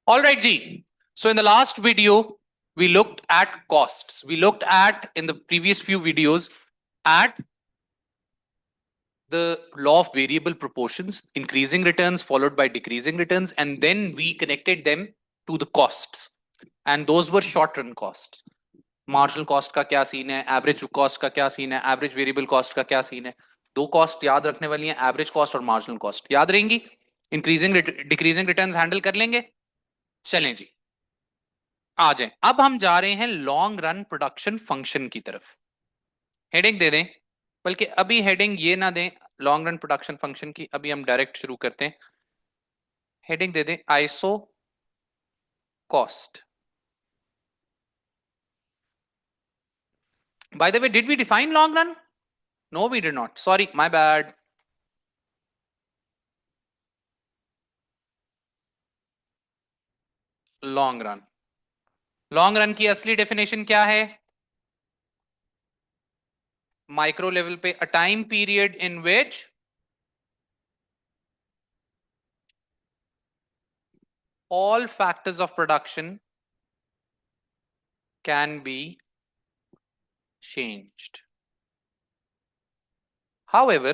All right, G. So in the last video, we looked at costs. We looked at, in the previous few videos, at the law of variable proportions, increasing returns followed by decreasing returns, and then we connected them to the costs. And those were short-run costs. Marginal cost का क्या scene है, average cost का क्या scene है, average variable cost का क्या scene है. दो कॉस्ट याद रखने वाली हैं, एवरेज कॉस्ट और मार्जिनल कॉस्ट याद रहेंगी. इंक्रीजिंग डिक्रीजिंग रिटर्न्स हैंडल कर लेंगे. चलें जी, आ जाएं. अब हम जा रहे हैं लॉन्ग रन प्रोडक्शन फंक्शन की तरफ. हेडिंग दे दें, बल्कि अभी हेडिंग ये ना दें लॉन्ग रन प्रोडक्शन फंक्शन की, अभी हम डायरेक्ट शुरू करते हैं. हेडिंग दे दें iso cost. By the way, did we define long run? No, we did not. Sorry, my bad. Long run. Long run की असली डेफिनेशन क्या है? माइक्रो लेवल पे a time period in which all factors of production can be changed. However,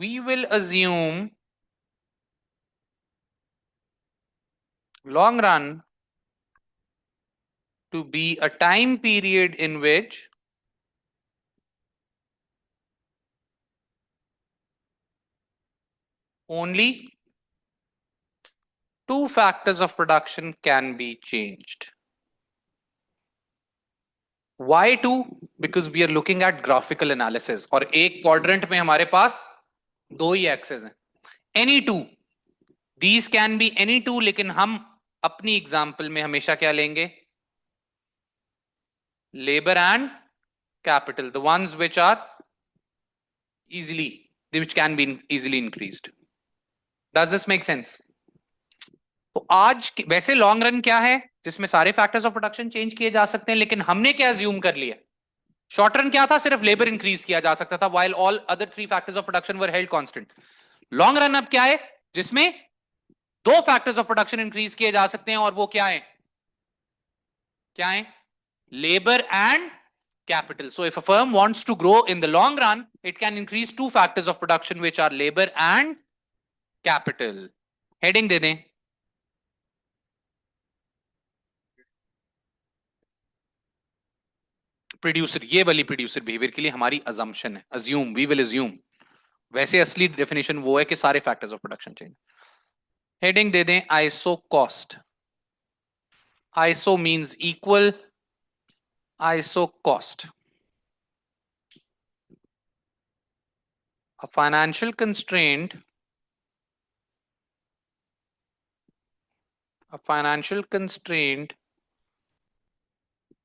we will assume long run to be a time period in which only two factors of production can be changed. Why two? Because we are looking at graphical analysis और एक quadrant में हमारे पास दो ही access हैं. Any two. These can be any two, लेकिन हम अपनी example में हमेशा क्या लेंगे? Labor and capital, the ones which are which can be easily increased. Does this make sense? तो आज वैसे लॉन्ग रन क्या है जिसमें सारे फैक्टर्स ऑफ प्रोडक्शन चेंज किए जा सकते हैं, लेकिन हमने क्या अज्यूम कर लिया? शॉर्ट रन क्या था? सिर्फ लेबर इंक्रीज किया जा सकता था, while all other three factors of production were held constant. Long run अब क्या है जिसमें दो फैक्टर्स ऑफ प्रोडक्शन इंक्रीज किए जा सकते हैं, और वो क्या है? क्या है? Labor and capital. So if a firm wants to grow in the long run, it can increase two factors of production, which are labor and capital. Heading दे दें. प्रोड्यूसर, ये वाली प्रोड्यूसर बिहेवियर के लिए हमारी अजम्पशन है, assume, we will assume. वैसे असली definition वो है कि सारे factors of production change. Heading दे दें iso cost. Iso means equal, iso cost. A financial constraint,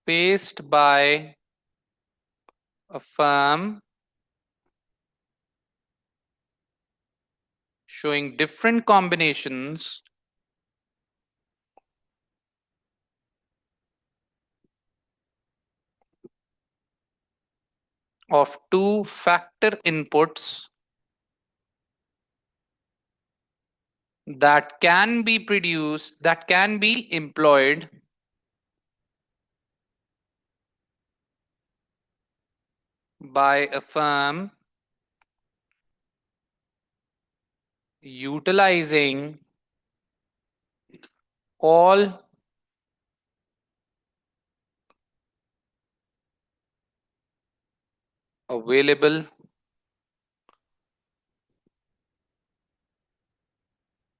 faced by a firm showing different combinations of two factor inputs that can be employed by a firm utilizing all available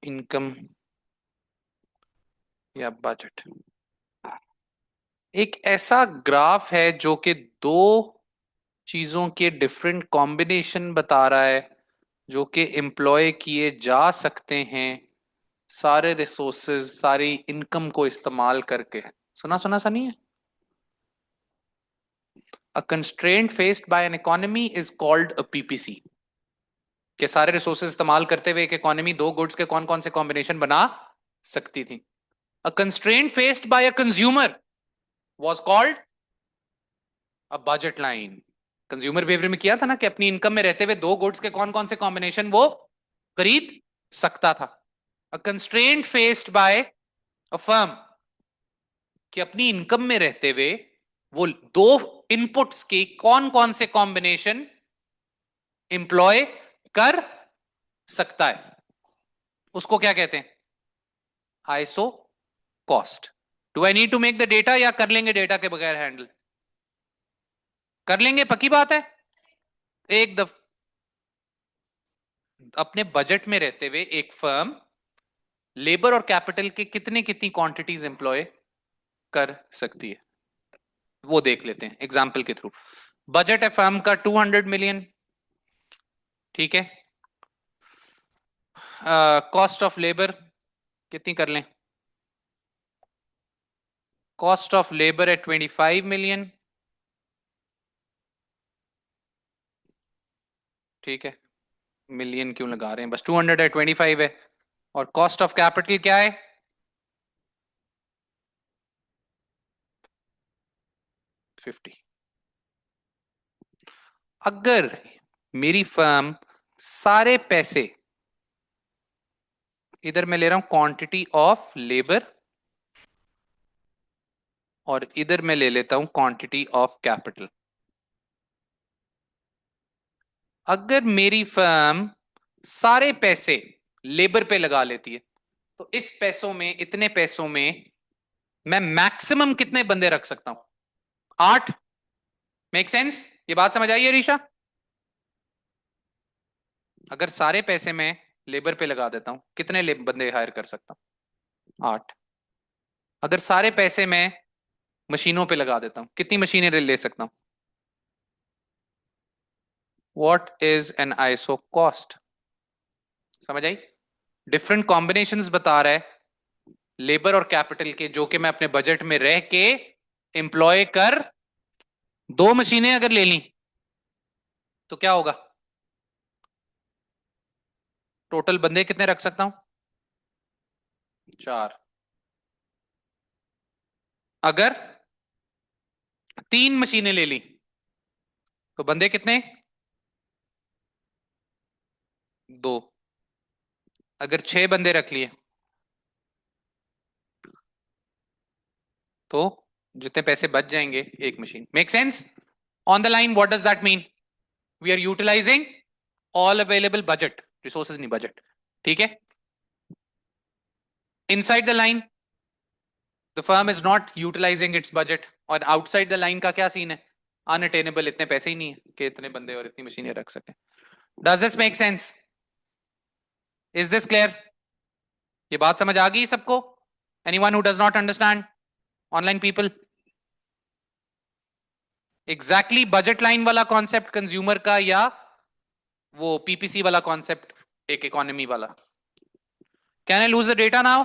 income या budget. एक ऐसा graph है जो कि दो चीजों के different combination बता रहा है जो कि एम्प्लॉय किए जा सकते हैं सारे रिसोर्सेज, सारी इनकम को इस्तेमाल करके. सुना सुना सा नहीं है? A constraint faced by an economy is called a PPC. कि सारे रिसोर्सेज इस्तेमाल करते हुए एक इकोनॉमी दो गुड्स के कौन कौन से कॉम्बिनेशन बना सकती थी. A constraint faced by a consumer was called a budget line. Consumer behaviour में किया था ना कि अपनी इनकम में रहते हुए दो गुड्स के कौन कौन से कॉम्बिनेशन वो खरीद सकता था. A constraint faced by a firm कि अपनी इनकम में रहते हुए वो दो इनपुट्स के कौन कौन से कॉम्बिनेशन इंप्लॉय कर सकता है, उसको क्या कहते हैं? Isocost. Do I need to make the data या कर लेंगे डेटा के बगैर हैंडल? कर लेंगे, पक्की बात है. एक दफ अपने बजट में रहते हुए एक फर्म लेबर और कैपिटल के कितने कितनी क्वांटिटीज एम्प्लॉय कर सकती है, वो देख लेते हैं एग्जाम्पल के थ्रू. बजट है फर्म का 200 मिलियन. ठीक है. कॉस्ट ऑफ लेबर कितनी कर लें? कॉस्ट ऑफ लेबर है 25 मिलियन. ठीक है, मिलियन क्यों लगा रहे हैं, बस 200 है, 25 है. और कॉस्ट ऑफ कैपिटल क्या है? 50. अगर मेरी फर्म सारे पैसे, इधर मैं ले रहा हूं क्वांटिटी ऑफ लेबर और इधर मैं ले लेता हूं क्वांटिटी ऑफ कैपिटल. अगर मेरी फर्म सारे पैसे लेबर पे लगा लेती है तो इस पैसों में, इतने पैसों में मैं मैक्सिमम कितने बंदे रख सकता हूं? 8. Make sense? ये बात समझ आई है रीशा? अगर सारे पैसे मैं लेबर पे लगा देता हूं कितने बंदे हायर कर सकता हूं? 8. अगर सारे पैसे मैं मशीनों पे लगा देता हूं कितनी मशीनें ले सकता हूं? What is N ISO cost? समझ आई? डिफरेंट कॉम्बिनेशंस बता रहा है लेबर और कैपिटल के, जो कि मैं अपने बजट में रह के एम्प्लॉय कर, दो मशीनें अगर ले ली तो क्या होगा? टोटल बंदे कितने रख सकता हूं? 4. अगर 3 मशीनें ले ली तो बंदे कितने? 2. अगर 6 बंदे रख लिए तो जितने पैसे बच जाएंगे एक machine. Make sense? On the line what does that mean? We are utilising all available budget, resources नहीं बजट. ठीक है. Inside the line the firm is not utilising its budget. और आउटसाइड द लाइन का क्या scene है? Unattainable, इतने पैसे ही नहीं है कि इतने बंदे और इतनी मशीनें रख सके. Does this make sense? Is this clear? ये बात समझ आ गई सबको? Anyone who does not understand? Online people? Exactly budget line वाला कॉन्सेप्ट कंज्यूमर का, या वो पीपीसी वाला कॉन्सेप्ट एक इकोनॉमी वाला? Can I lose the data now?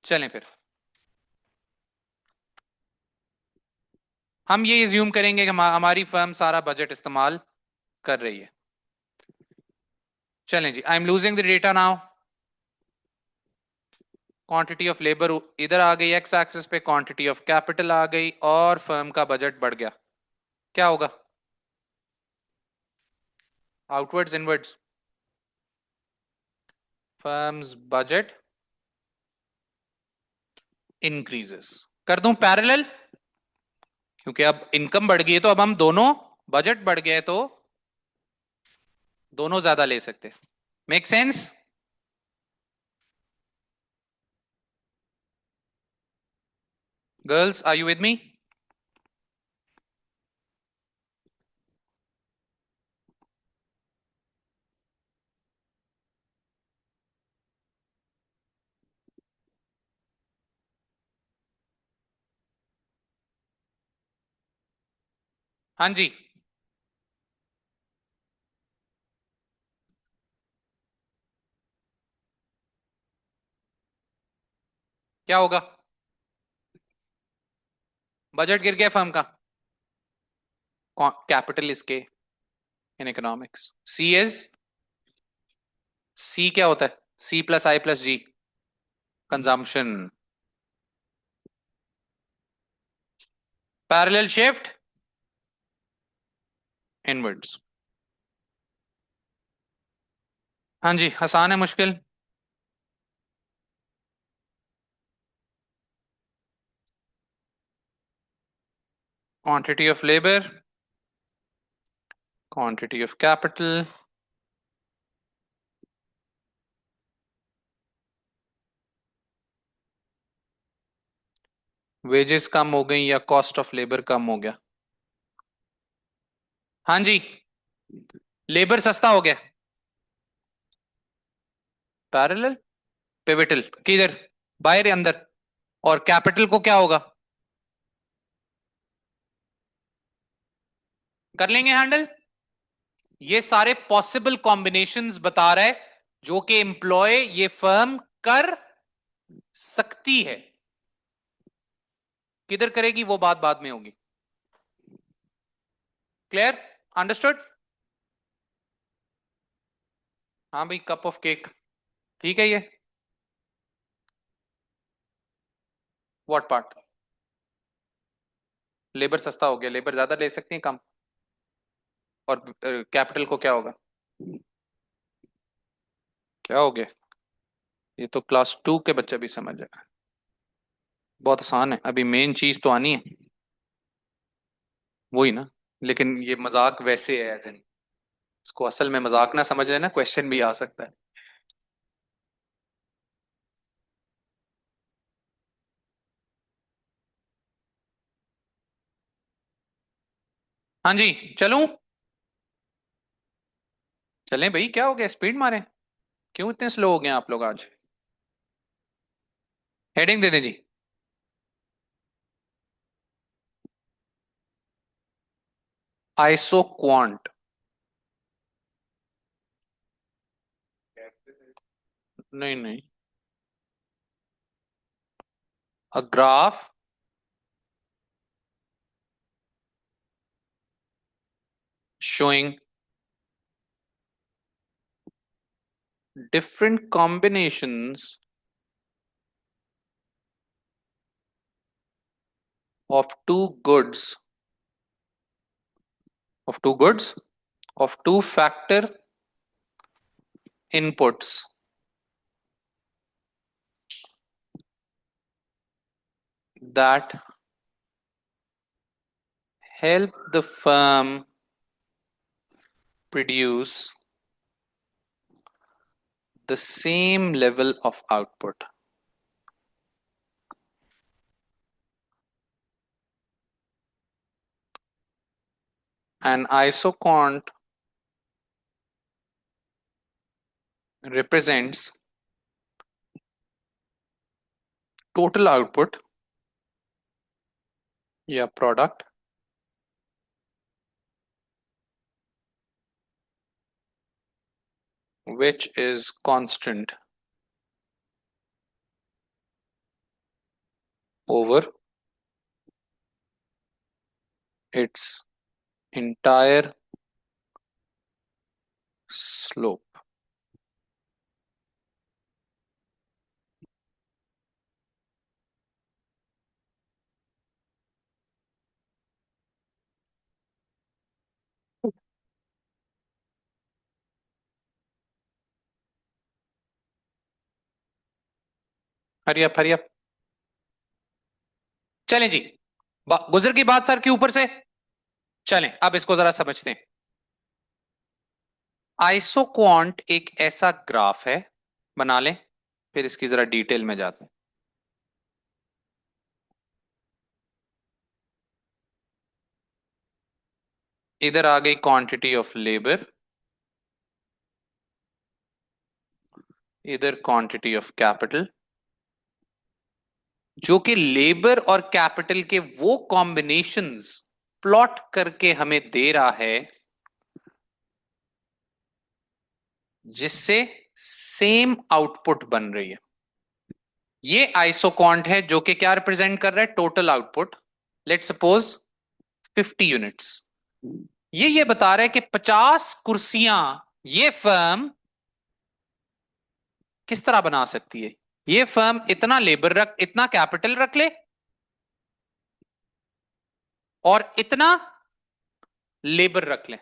चलें फिर हम ये एज्यूम करेंगे कि हमारी फर्म सारा बजट इस्तेमाल कर रही है. चलें जी, I am losing the data now. Quantity of labour इधर आ गई एक्स एक्सिस पे, क्वांटिटी ऑफ कैपिटल आ गई और फर्म का बजट बढ़ गया. क्या होगा? Outwards inwards? Firms budget increases. कर दूं पैरेलल? क्योंकि अब इनकम बढ़ गई है तो अब हम दोनों, बजट बढ़ गया है तो दोनों ज्यादा ले सकते. Make sense? Girls are you with me? हाँ जी. क्या होगा? बजट गिर गया फर्म का. कैपिटल इसके इन इकोनॉमिक्स सी इज, सी क्या होता है? C plus I plus G, consumption. Parallel shift inwards. हाँ जी, आसान है मुश्किल? Quantity of labour, quantity of capital, wages कम हो गई या कॉस्ट ऑफ लेबर कम हो गया? हाँ जी, लेबर सस्ता हो गया। पैरेलल, पिवटल किधर, बाहर या अंदर? और कैपिटल को क्या होगा? कर लेंगे हैंडल। ये सारे पॉसिबल कॉम्बिनेशंस बता रहा है जो कि एम्प्लॉय ये फर्म कर सकती है। किधर करेगी वो बात बाद में होगी। क्लियर? अंडरस्टूड? हाँ भाई, कप ऑफ केक। ठीक है ये। What part? लेबर सस्ता हो गया, लेबर ज्यादा ले सकती है कम। और कैपिटल को क्या होगा? क्या हो गया? ये तो क्लास 2 के बच्चे भी समझ जाए। बहुत आसान है, अभी मेन चीज तो आनी है। वही ना। लेकिन ये मजाक वैसे है एज इन, इसको असल में मजाक ना समझ लेना, क्वेश्चन भी आ सकता है। हाँ जी, चलूं? चलें भाई, क्या हो गया, स्पीड मारें? क्यों इतने स्लो हो गए आप लोग आज? हेडिंग दे दें जी। Iso quant. नहीं नहीं, a graph showing different combinations of two goods, of two goods, of two factor inputs that help the firm produce the same level of output. An isoquant represents total output या product which is constant over its entire slope. Hurry up hurry up. चलें जी, गुजर की बात sir के ऊपर से। चलें अब इसको जरा समझते हैं। आइसोक्वांट एक ऐसा ग्राफ है, बना लें, फिर इसकी जरा डिटेल में जाते हैं। इधर आ गई क्वांटिटी ऑफ लेबर, इधर क्वांटिटी ऑफ कैपिटल, जो कि लेबर और कैपिटल के वो कॉम्बिनेशंस प्लॉट करके हमें दे रहा है जिससे सेम आउटपुट बन रही है। ये आइसोक्वांट है जो कि क्या रिप्रेजेंट कर रहा है? Total output. Let suppose 50 units. ये बता रहा है कि 50 कुर्सियां ये फर्म किस तरह बना सकती है। ये फर्म इतना लेबर रख, इतना कैपिटल रख ले और इतना लेबर रख ले,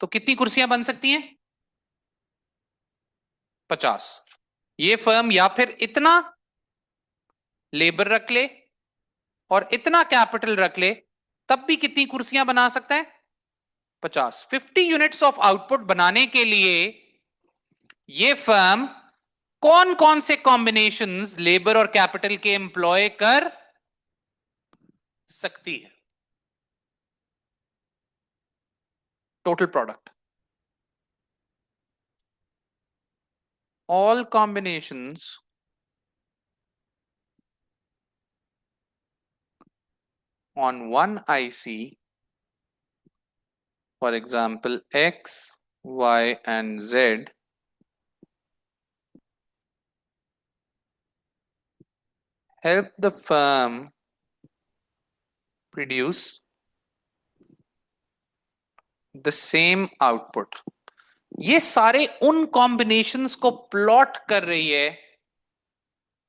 तो कितनी कुर्सियां बन सकती हैं? 50। ये फर्म या फिर इतना लेबर रख ले और इतना कैपिटल रख ले, तब भी कितनी कुर्सियां बना सकता है? 50। 50 यूनिट्स ऑफ आउटपुट बनाने के लिए ये फर्म कौन कौन से कॉम्बिनेशंस लेबर और कैपिटल के एम्प्लॉय कर सकती है? Total product, all combinations on one IC, for example X, Y and Z, help the firm produce the same output. ये सारे उन कॉम्बिनेशंस को प्लॉट कर रही है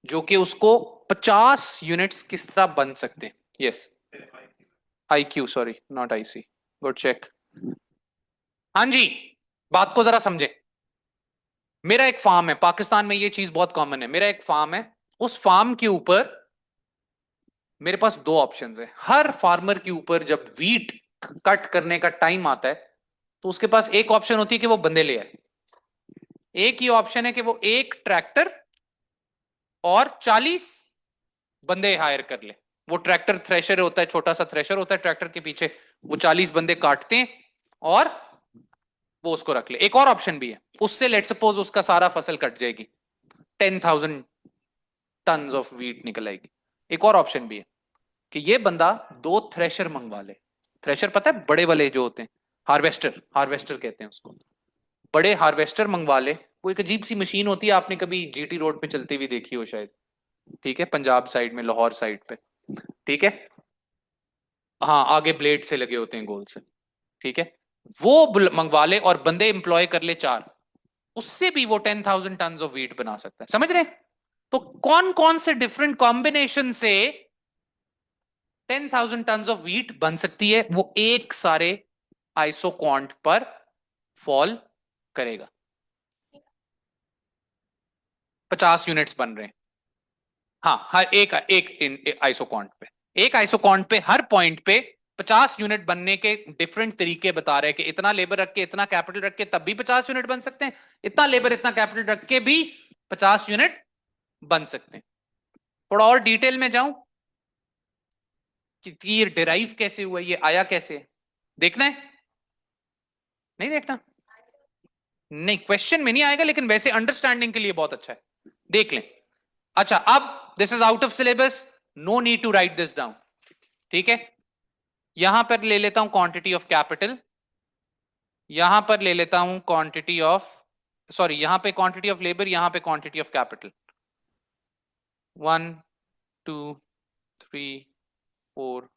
जो कि उसको 50 यूनिट्स किस तरह बन सकते हैं। Yes, IQ, sorry not IC, good check. हाँ जी, बात को जरा समझे। मेरा एक फार्म है, पाकिस्तान में ये चीज बहुत कॉमन है। मेरा एक फार्म है, उस फार्म के ऊपर मेरे पास दो ऑप्शंस है। हर फार्मर के ऊपर जब वीट कट करने का टाइम आता है तो उसके पास एक ऑप्शन होती है कि वो बंदे ले आए। एक ही ऑप्शन है कि वो एक ट्रैक्टर और 40 बंदे हायर कर ले। वो ट्रैक्टर थ्रेशर होता है, छोटा सा थ्रेशर होता है ट्रैक्टर के पीछे, वो 40 बंदे काटते हैं और वो उसको रख ले। एक और ऑप्शन भी है, उससे लेट सपोज उसका सारा फसल कट जाएगी, 10,000 टन ऑफ वीट निकल आएगी। एक और ऑप्शन भी है कि ये बंदा दो थ्रेशर मंगवा ले। थ्रेशर पता है, बड़े वाले जो होते हैं, हार्वेस्टर, हार्वेस्टर कहते हैं उसको। बड़े हार्वेस्टर मंगवा ले। वो एक अजीब सी मशीन होती है, आपने कभी GT रोड पे चलती हुई देखी हो शायद, ठीक है, पंजाब साइड में, लाहौर साइड पे, ठीक है। हाँ, आगे ब्लेड से लगे होते हैं गोल से, ठीक है। वो मंगवा ले और बंदे एम्प्लॉय कर ले 4, उससे भी वो 10,000 टन ऑफ वीट बना सकता है। समझ रहे हैं? तो कौन कौन से डिफरेंट कॉम्बिनेशन से 10,000 टन ऑफ वीट बन सकती है, वो एक सारे आइसोक्वांट पर फॉल करेगा। 50 यूनिट्स बन रहे हैं। हाँ, हर एक एक आइसोक्वांट पे, एक आइसोक्वांट पे हर पॉइंट पे 50 यूनिट बनने के डिफरेंट तरीके बता रहे हैं कि इतना लेबर रख के, इतना कैपिटल रख के तब भी 50 यूनिट बन सकते हैं, इतना लेबर इतना कैपिटल रख के भी 50 यूनिट बन सकते हैं। थोड़ा और डिटेल में जाऊं कि ये डिराइव कैसे हुआ, ये आया कैसे, देखना है? नहीं देखना? नहीं, क्वेश्चन में नहीं आएगा, लेकिन वैसे अंडरस्टैंडिंग के लिए बहुत अच्छा है, देख लें। अच्छा, अब this is out of syllabus, no need to write this down, ठीक है। यहां पर ले लेता हूं क्वांटिटी ऑफ कैपिटल, यहां पर ले लेता हूं क्वांटिटी ऑफ, सॉरी यहां पे क्वांटिटी ऑफ लेबर, यहां पे क्वांटिटी ऑफ कैपिटल। 1 2 3 4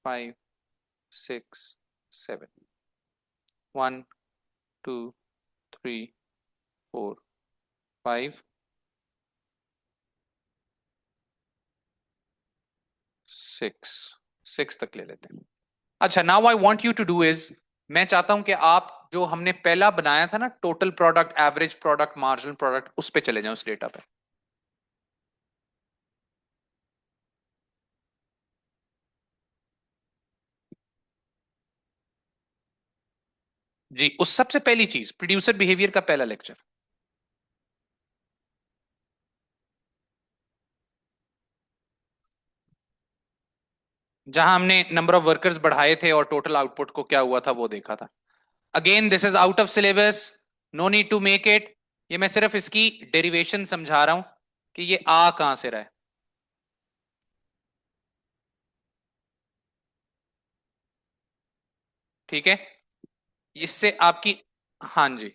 5 6 7, 1 2 3 4 5 6 तक ले लेते हैं। अच्छा, now I want you to do is, मैं चाहता हूं कि आप जो हमने पहला बनाया था ना, total product, average product, marginal product, उस पे चले जाएं, उस डेटा पे। जी, उस सबसे पहली चीज, प्रोड्यूसर बिहेवियर का पहला लेक्चर, जहां हमने नंबर ऑफ वर्कर्स बढ़ाए थे और टोटल आउटपुट को क्या हुआ था वो देखा था। Again this is out of syllabus, no need to make it. ये मैं सिर्फ इसकी डेरिवेशन समझा रहा हूं कि ये आ कहां से रहा है, ठीक है। इससे आपकी, हाँ जी,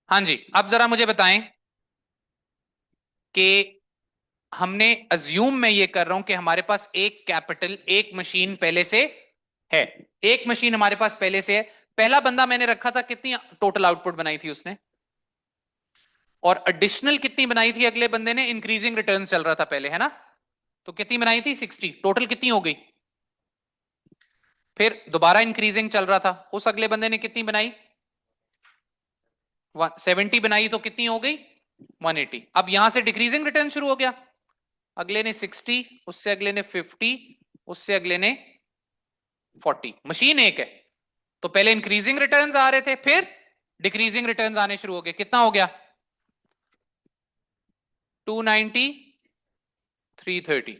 हाँ जी, अब जरा मुझे बताएं कि हमने अज्यूम, मैं ये कर रहा हूं कि हमारे पास एक कैपिटल, एक मशीन पहले से है, एक मशीन हमारे पास पहले से है। पहला बंदा मैंने रखा था, कितनी टोटल आउटपुट बनाई थी उसने, और एडिशनल कितनी बनाई थी अगले बंदे ने? इंक्रीजिंग रिटर्न चल रहा था पहले, है ना, तो कितनी बनाई थी? 60। टोटल कितनी हो गई? फिर दोबारा इंक्रीजिंग चल रहा था, उस अगले बंदे ने कितनी बनाई? 70 बनाई तो कितनी हो गई 180। अब यहां से डिक्रीजिंग रिटर्न शुरू हो गया, अगले ने 60, उससे अगले ने 50, उससे अगले ने 40। मशीन एक है तो पहले इंक्रीजिंग रिटर्न्स आ रहे थे, फिर डिक्रीजिंग रिटर्न्स आने शुरू हो गए। कितना हो गया 290, 330।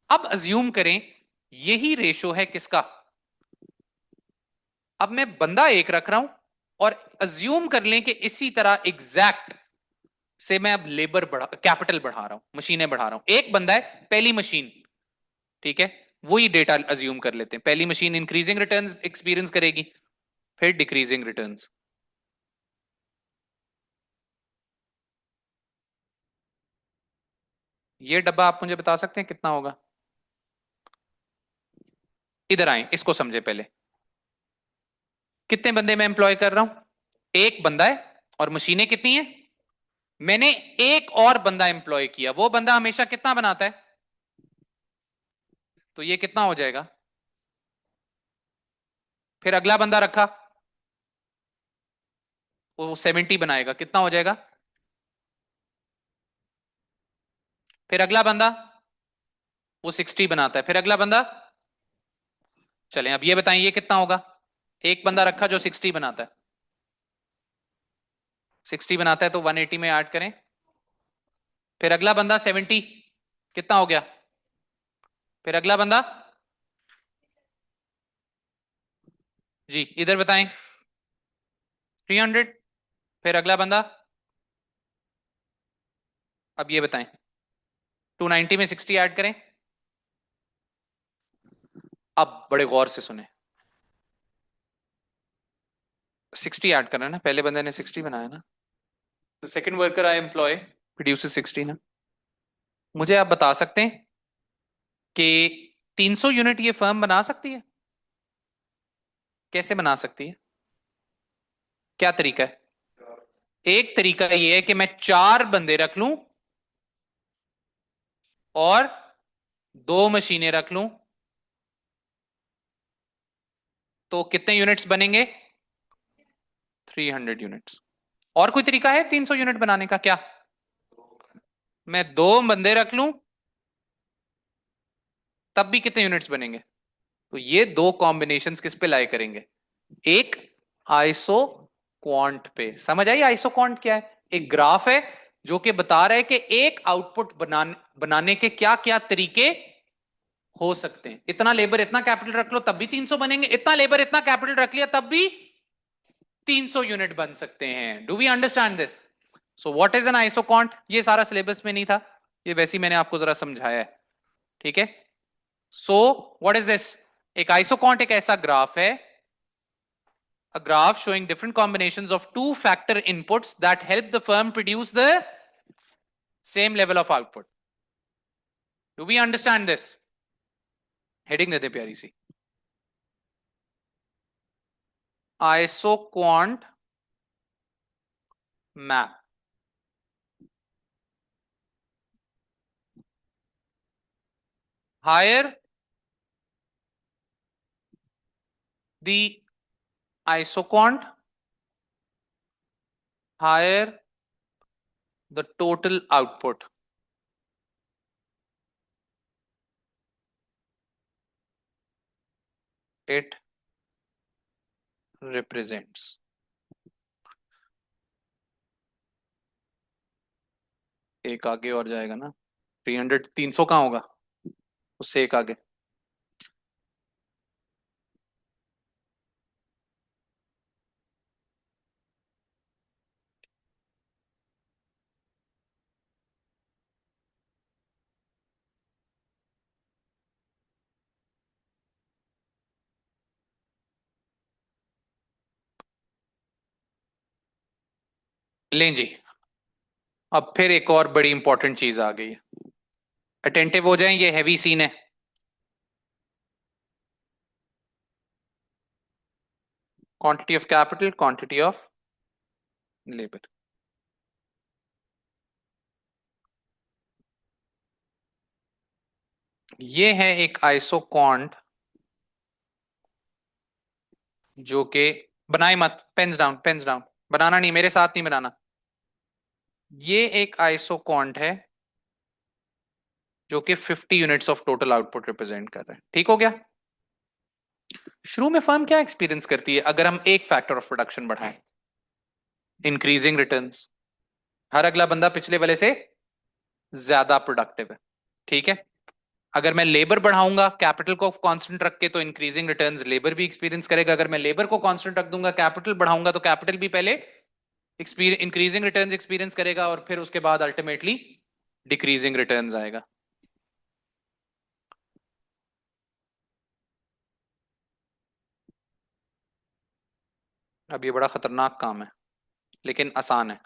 अब अज्यूम करें यही रेशो है किसका, अब मैं बंदा एक रख रहा हूं और अज्यूम कर लें कि इसी तरह एग्जैक्ट से मैं अब लेबर बढ़ा, कैपिटल बढ़ा रहा हूं, मशीनें बढ़ा रहा हूं। एक बंदा है, पहली मशीन, ठीक है, वही डेटा अज्यूम कर लेते हैं। पहली मशीन इंक्रीजिंग रिटर्न्स एक्सपीरियंस करेगी, फिर डिक्रीजिंग रिटर्न्स। ये डब्बा आप मुझे बता सकते हैं कितना होगा? इधर आए, इसको समझे पहले। कितने बंदे मैं एम्प्लॉय कर रहा हूं? एक बंदा है और मशीनें कितनी है? मैंने एक और बंदा एम्प्लॉय किया, वो बंदा हमेशा कितना बनाता है? तो ये कितना हो जाएगा? फिर अगला बंदा रखा, वो 70 बनाएगा, कितना हो जाएगा? फिर अगला बंदा, वो 60 बनाता है, फिर अगला बंदा। चलें अब ये बताएं ये कितना होगा? एक बंदा रखा जो 60 बनाता है, 60 बनाता है तो 180 में ऐड करें। फिर अगला बंदा 70, कितना हो गया? फिर अगला बंदा, जी इधर बताएं, 300। फिर अगला बंदा, अब ये बताएं, 290 में 60 ऐड करें। अब बड़े गौर से सुने, 60 ऐड करना है ना, पहले बंदे ने 60 बनाया ना, the second worker I employ produces 60 ना। मुझे आप बता सकते हैं कि 300 यूनिट ये फर्म बना सकती है? कैसे बना सकती है? क्या तरीका है? एक तरीका ये है कि मैं 4 बंदे रख लूं और 2 मशीनें रख लूं, तो कितने यूनिट्स बनेंगे? 300 यूनिट्स। और कोई तरीका है 300 यूनिट बनाने का क्या? मैं 2 बंदे रख लूं तब भी कितने यूनिट्स बनेंगे? तो ये दो कॉम्बिनेशंस किस पे लाई करेंगे? एक आइसो क्वांट पे। समझ आई आइसो क्वांट क्या है? एक ग्राफ है जो कि बता रहा है कि एक आउटपुट बनाने के क्या क्या तरीके हो सकते हैं। इतना लेबर इतना कैपिटल रख लो तब भी 300 बनेंगे, इतना लेबर इतना कैपिटल रख लिया तब भी 300 यूनिट बन सकते हैं। Do we understand this? So what is an isoquant? ये सारा सिलेबस में नहीं था, ये वैसे ही मैंने आपको जरा समझाया है, ठीक है। सो व्हाट इज दिस? एक आइसोक्वांट एक ऐसा ग्राफ है, a graph showing different combinations of two factor inputs that help the firm produce the same level of output. Do we understand this? Heading देते प्यारी सी, isoquant map। Higher the isoquant, higher the total output. It represents। एक आगे और जाएगा ना, 300 300 कहां होगा, उससे एक आगे। लें जी, अब फिर एक और बड़ी इंपॉर्टेंट चीज आ गई है, अटेंटिव हो जाएं, ये हैवी सीन है। Quantity of capital, quantity of labour. ये है एक आइसोक्वांट जो कि, बनाए मत, पेन्स डाउन पेन्स डाउन, बनाना नहीं, मेरे साथ नहीं बनाना। ये एक आइसोकॉन्ट है जो कि 50 units of total output represent कर रहा है। ठीक हो गया। शुरू में फर्म क्या एक्सपीरियंस करती है अगर हम एक फैक्टर ऑफ प्रोडक्शन बढ़ाएं? Increasing returns. हर अगला बंदा पिछले वाले से ज्यादा प्रोडक्टिव है। ठीक है। अगर मैं लेबर बढ़ाऊंगा कैपिटल को कांस्टेंट रख के, तो इंक्रीजिंग रिटर्न्स लेबर भी एक्सपीरियंस करेगा। अगर मैं लेबर को कांस्टेंट रख दूंगा, कैपिटल बढ़ाऊंगा, तो कैपिटल भी पहले इंक्रीजिंग रिटर्न्स एक्सपीरियंस करेगा और फिर उसके बाद अल्टीमेटली डिक्रीजिंग रिटर्न्स आएगा। अब ये बड़ा खतरनाक काम है लेकिन आसान है।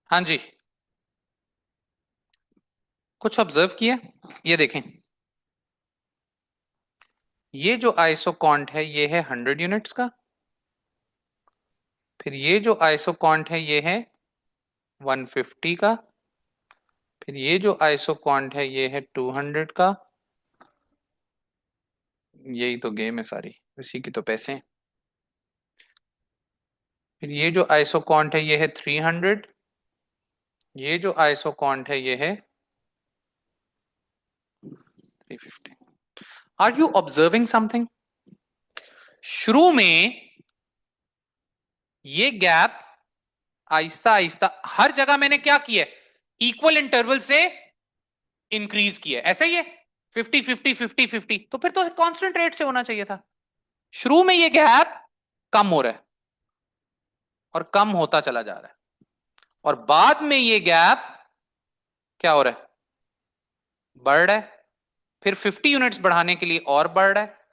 हाँ जी, कुछ ऑब्जर्व किया? ये देखें, ये जो आइसोकॉन्ट है ये है 100 यूनिट्स का। फिर ये जो आइसोकॉन्ट है ये है 150 का। फिर ये जो आइसोकॉन्ट है ये है 200 का। यही तो गेम है सारी, इसी की तो पैसे हैं। फिर ये जो आइसोकॉन्ट है ये है 300। ये जो आइसोकॉन्ट है ये है 350। Are you observing something? शुरू में ये गैप आहिस्ता आहिस्ता हर जगह मैंने क्या किया, इक्वल इंटरवल से इंक्रीज किया, ऐसा ही है। 50 50 50 50, तो फिर तो कांस्टेंट रेट से होना चाहिए था। शुरू में ये गैप कम हो रहा है और कम होता चला जा रहा है, और बाद में ये गैप क्या हो रहा है, बढ़ रहा है। फिर 50 यूनिट्स बढ़ाने के लिए और बढ़ रहा है,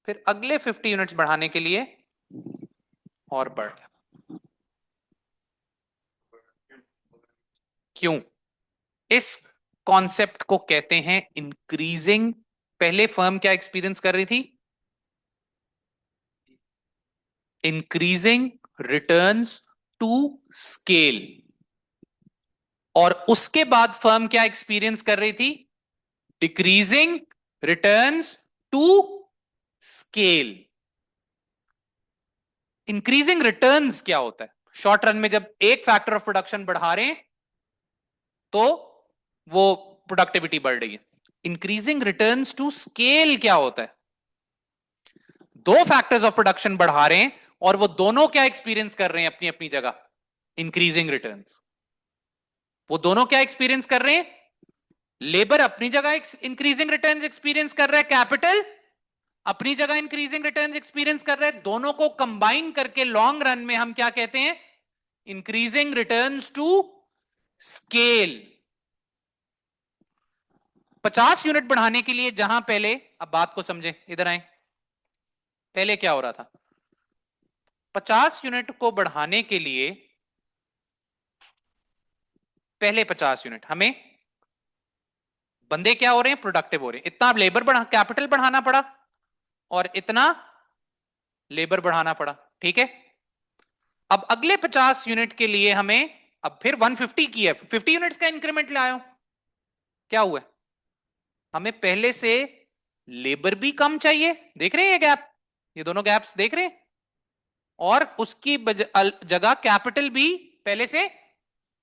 फिर अगले 50 यूनिट्स बढ़ाने के लिए और बढ़ रहा है। क्यों? इस कॉन्सेप्ट को कहते हैं इंक्रीजिंग। पहले फर्म क्या एक्सपीरियंस कर रही थी? Increasing returns to scale. और उसके बाद फर्म क्या एक्सपीरियंस कर रही थी? Decreasing returns to scale. Increasing returns क्या होता है? शॉर्ट रन में जब एक फैक्टर ऑफ प्रोडक्शन बढ़ा रहे हैं तो वो प्रोडक्टिविटी बढ़ रही है। इंक्रीजिंग रिटर्न्स टू स्केल क्या होता है? दो फैक्टर्स ऑफ प्रोडक्शन बढ़ा रहे हैं और वो दोनों क्या एक्सपीरियंस कर रहे हैं अपनी अपनी जगह? Increasing returns. वो दोनों क्या एक्सपीरियंस कर रहे हैं? लेबर अपनी जगह इंक्रीजिंग रिटर्न्स एक्सपीरियंस कर रहा है, कैपिटल अपनी जगह इंक्रीजिंग रिटर्न्स एक्सपीरियंस कर रहे हैं। दोनों को कंबाइन करके लॉन्ग रन में हम क्या कहते हैं? Increasing returns to scale. 50 unit बढ़ाने के लिए जहां पहले, अब बात को समझे, इधर आए, पहले क्या हो रहा था? 50 यूनिट को बढ़ाने के लिए पहले 50 यूनिट हमें बंदे क्या हो रहे हैं? प्रोडक्टिव हो रहे हैं। इतना लेबर बढ़ा, कैपिटल बढ़ाना पड़ा और इतना लेबर बढ़ाना पड़ा। ठीक है। अब अगले 50 यूनिट के लिए हमें अब फिर 150 की है, 50 यूनिट्स का इंक्रीमेंट लाया। क्या हुआ? हमें पहले से लेबर भी कम चाहिए, देख रहे हैं ये गैप, ये दोनों गैप्स देख रहे हैं, और उसकी जगह कैपिटल भी पहले से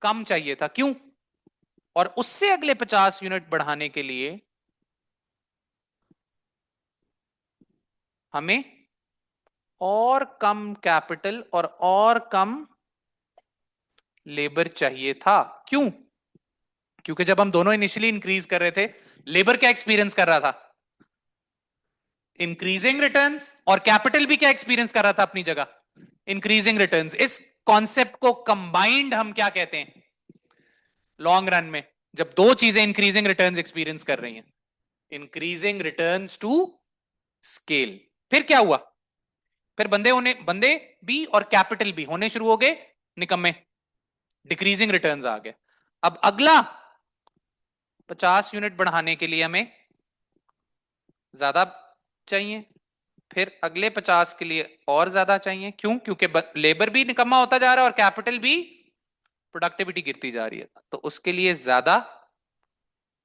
कम चाहिए था। क्यों? और उससे अगले 50 यूनिट बढ़ाने के लिए हमें और कम कैपिटल और कम लेबर चाहिए था। क्यों? क्योंकि जब हम दोनों इनिशियली इंक्रीज कर रहे थे, लेबर क्या एक्सपीरियंस कर रहा था? Increasing returns. और कैपिटल भी क्या एक्सपीरियंस कर रहा था अपनी जगह? Increasing returns. इस कॉन्सेप्ट को कंबाइंड हम क्या कहते हैं लॉन्ग रन में, जब दो चीजें इंक्रीजिंग रिटर्न्स एक्सपीरियंस कर रही हैं? Increasing returns to scale. फिर क्या हुआ? फिर बंदे भी और कैपिटल भी होने शुरू हो गए निकम्मे, डिक्रीजिंग रिटर्न्स आ गए। अब अगला 50 यूनिट बढ़ाने के लिए हमें ज्यादा चाहिए, फिर अगले 50 के लिए और ज्यादा चाहिए। क्यों? क्योंकि लेबर भी निकम्मा होता जा रहा है और कैपिटल भी, प्रोडक्टिविटी गिरती जा रही है, तो उसके लिए ज्यादा।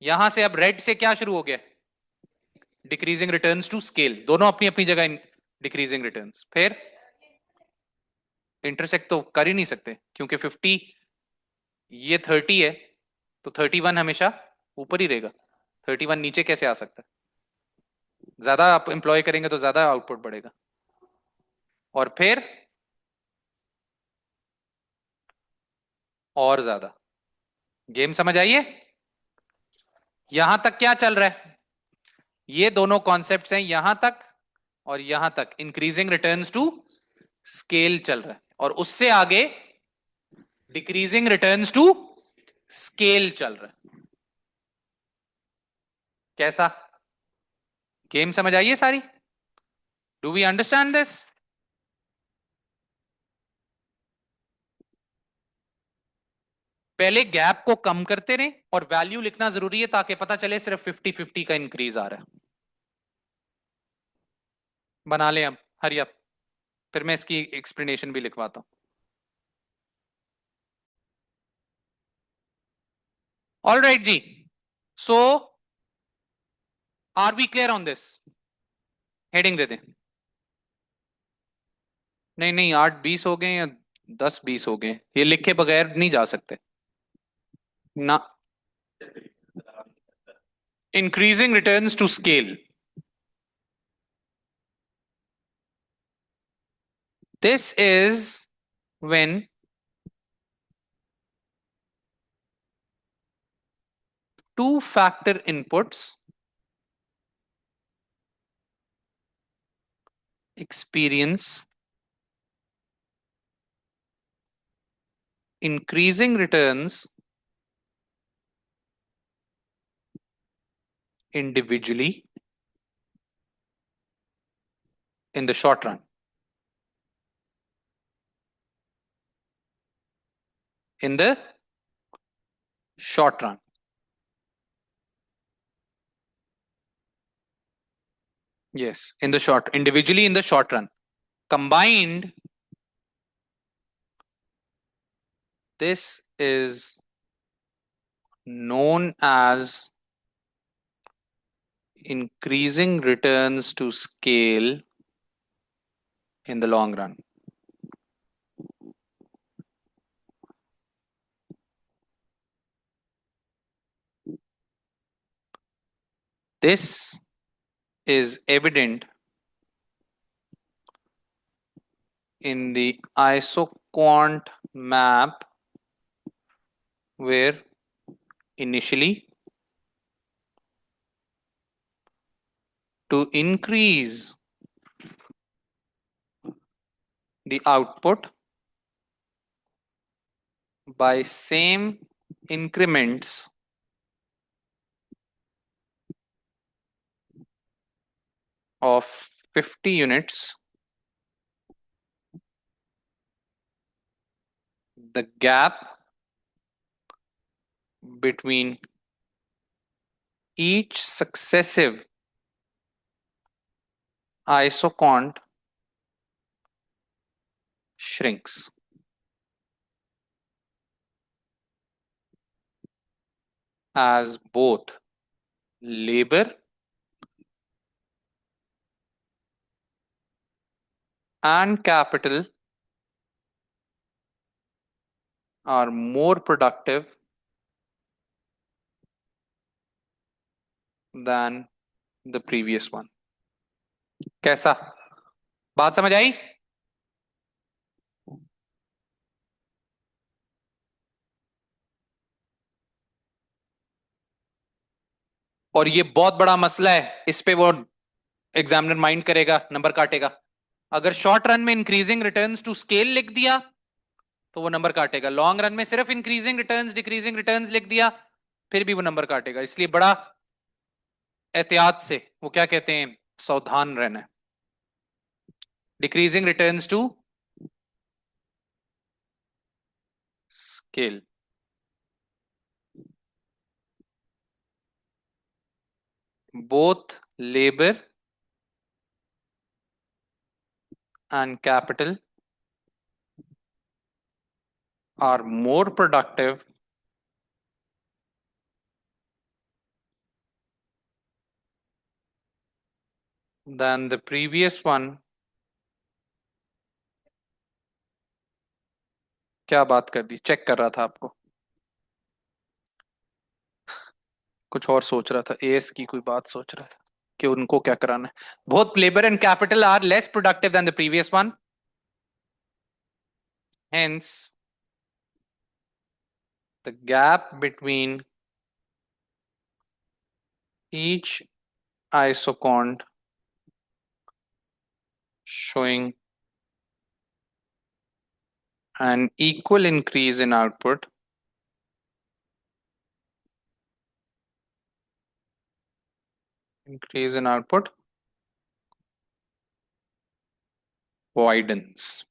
यहां से अब रेड से क्या शुरू हो गया? डिक्रीजिंग रिटर्न्स टू स्केल, दोनों अपनी अपनी जगह डिक्रीजिंग रिटर्न्स। फिर इंटरसेक्ट तो कर ही नहीं सकते क्योंकि 50, ये 30 है, तो 31 हमेशा ऊपर ही रहेगा। 31 नीचे कैसे आ सकता है? ज्यादा आप एम्प्लॉय करेंगे तो ज्यादा आउटपुट बढ़ेगा। और फिर और ज्यादा। गेम समझ आइए? यहां तक क्या चल रहा है? ये दोनों कॉन्सेप्ट्स हैं यहां तक, और यहां तक इंक्रीजिंग रिटर्न्स टू स्केल चल रहा है, और उससे आगे डिक्रीजिंग रिटर्न्स टू स्केल चल रहा है। कैसा? गेम समझ आइए सारी? Do we understand this? पहले गैप को कम करते रहे, और वैल्यू लिखना जरूरी है ताकि पता चले सिर्फ 50-50 का इंक्रीज आ रहा है। बना लें अब, हरी अप। फिर मैं इसकी एक्सप्लेनेशन भी लिखवाता हूं। ऑल राइट जी, so are we clear on this? Heading दे दें। नहीं नहीं, 8-20 हो गए या 10-20 हो गए, ये लिखे बगैर नहीं जा सकते ना। Increasing returns to scale, this is when two factor inputs experience increasing returns individually in the short run. In the short run. Yes, in the short, individually in the short run. Combined, this is known as increasing returns to scale in the long run. This is evident in the isoquant map where initially to increase the output by same increments of 50 units, the gap between each successive isoquant shrinks. As both labor and capital are more productive than the previous one. कैसा? बात समझ आई? और ये बहुत बड़ा मसला है, इस पे वो एग्जामिनर माइंड करेगा, नंबर काटेगा। अगर शॉर्ट रन में इंक्रीजिंग रिटर्न्स टू स्केल लिख दिया तो वो नंबर काटेगा, लॉन्ग रन में सिर्फ इंक्रीजिंग रिटर्न्स डिक्रीजिंग रिटर्न्स लिख दिया फिर भी वो नंबर काटेगा। इसलिए बड़ा एहतियात से, वो क्या कहते हैं, सावधान रहना है। Decreasing returns to scale. both labor and capital are more productive than the previous one. क्या बात कर दी, चेक कर रहा था आपको, कुछ और सोच रहा था, एएस की कोई बात सोच रहा था कि उनको क्या कराना है. Both labor and capital are less productive than the previous one. Hence, the gap between each isocond showing an equal increase in output widens.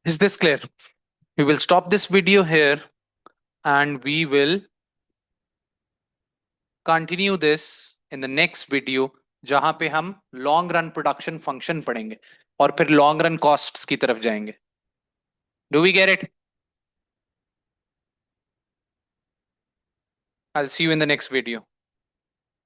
Is this clear? We will stop this video here and we will continue this in the next video, जहां पे हम long run production function पढ़ेंगे और फिर long run costs की तरफ जाएंगे. Do we get it? I'll see you in the next video.